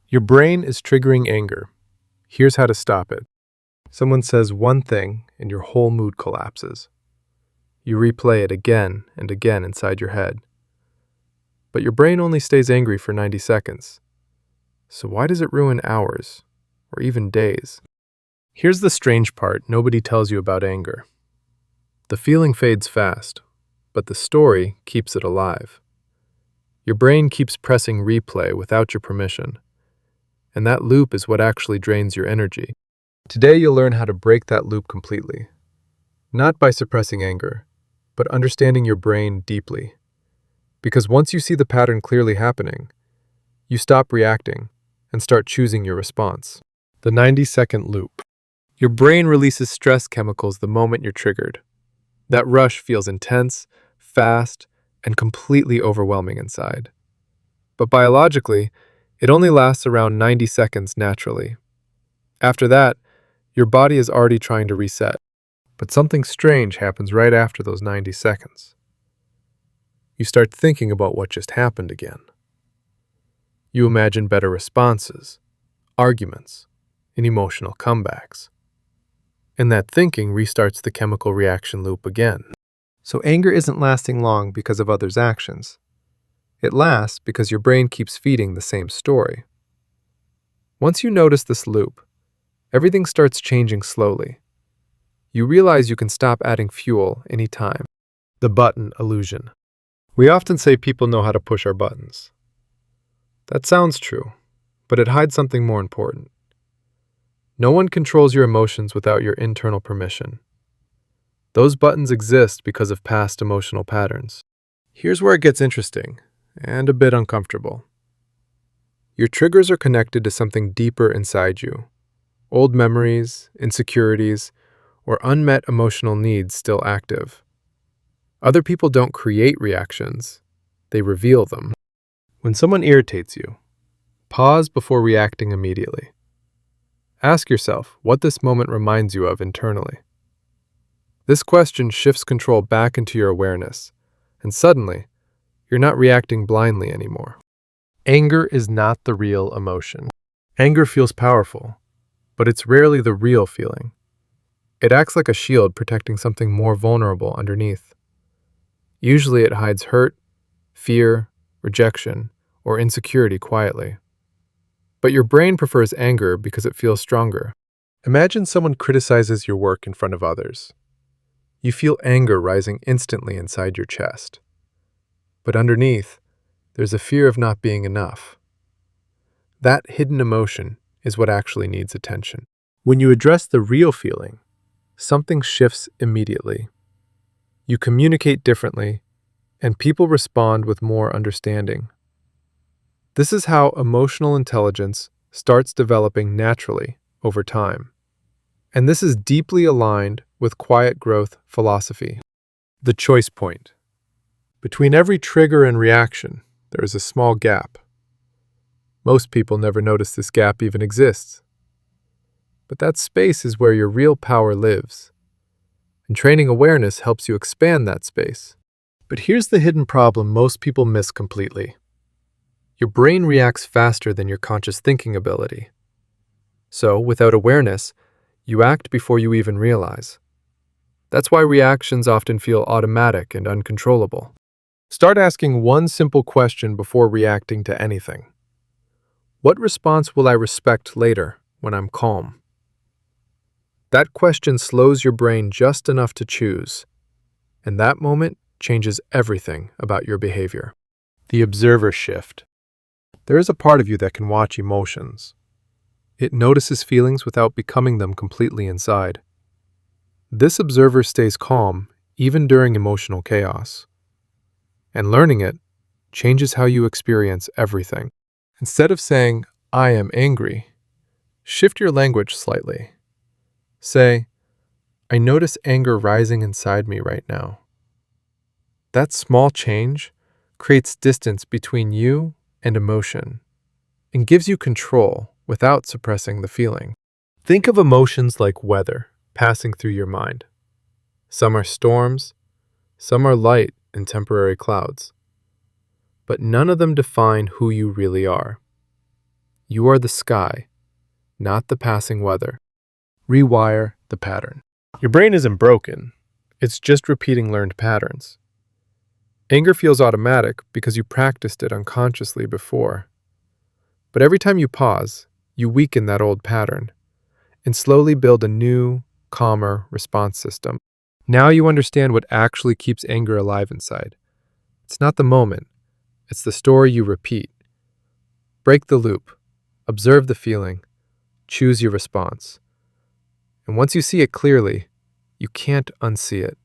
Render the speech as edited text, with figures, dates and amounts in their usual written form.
Your brain is triggering anger. Here's how to stop it. Someone says one thing and your whole mood collapses. You replay it again and again inside your head. But your brain only stays angry for 90 seconds. So why does it ruin hours or even days? Here's the strange part nobody tells you about anger. The feeling fades fast, but the story keeps it alive. Your brain keeps pressing replay without your permission, and that loop is what actually drains your energy. Today you'll learn how to break that loop completely, not by suppressing anger, but understanding your brain deeply. Because once you see the pattern clearly happening, you stop reacting and start choosing your response. The 90-second loop. Your brain releases stress chemicals the moment you're triggered. That rush feels intense, fast, and completely overwhelming inside. But biologically, it only lasts around 90 seconds naturally. After that, your body is already trying to reset. But something strange happens right after those 90 seconds. You start thinking about what just happened again. You imagine better responses, arguments, and emotional comebacks. And that thinking restarts the chemical reaction loop again. So anger isn't lasting long because of others' actions. It lasts because your brain keeps feeding the same story. Once you notice this loop, everything starts changing slowly. You realize you can stop adding fuel anytime. The button illusion. We often say people know how to push our buttons. That sounds true, but it hides something more important. No one controls your emotions without your internal permission. Those buttons exist because of past emotional patterns. Here's where it gets interesting and a bit uncomfortable. Your triggers are connected to something deeper inside you. Old memories, insecurities, or unmet emotional needs still active. Other people don't create reactions, they reveal them. When someone irritates you, pause before reacting immediately. Ask yourself what this moment reminds you of internally. This question shifts control back into your awareness, and suddenly, you're not reacting blindly anymore. Anger is not the real emotion. Anger feels powerful, but it's rarely the real feeling. It acts like a shield protecting something more vulnerable underneath. Usually it hides hurt, fear, rejection, or insecurity quietly. But your brain prefers anger because it feels stronger. Imagine someone criticizes your work in front of others. You feel anger rising instantly inside your chest. But underneath, there's a fear of not being enough. That hidden emotion is what actually needs attention. When you address the real feeling, something shifts immediately. You communicate differently, and people respond with more understanding. This is how emotional intelligence starts developing naturally over time. And this is deeply aligned with quiet growth philosophy. The choice point. Between every trigger and reaction, there is a small gap. Most people never notice this gap even exists. But that space is where your real power lives. And training awareness helps you expand that space. But here's the hidden problem most people miss completely. Your brain reacts faster than your conscious thinking ability. So, without awareness, you act before you even realize. That's why reactions often feel automatic and uncontrollable. Start asking one simple question before reacting to anything. What response will I respect later when I'm calm? That question slows your brain just enough to choose, and that moment changes everything about your behavior. The observer shift. There is a part of you that can watch emotions. It notices feelings without becoming them completely inside. This observer stays calm even during emotional chaos. And learning it changes how you experience everything. Instead of saying, "I am angry," shift your language slightly. Say, "I notice anger rising inside me right now." That small change creates distance between you and emotion and gives you control without suppressing the feeling. Think of emotions like weather passing through your mind. Some are storms, some are light and temporary clouds. But none of them define who you really are. You are the sky, not the passing weather. Rewire the pattern. Your brain isn't broken. It's just repeating learned patterns. Anger feels automatic because you practiced it unconsciously before. But every time you pause, you weaken that old pattern and slowly build a new, calmer response system. Now you understand what actually keeps anger alive inside. It's not the moment, it's the story you repeat. Break the loop, observe the feeling, choose your response. And once you see it clearly, you can't unsee it.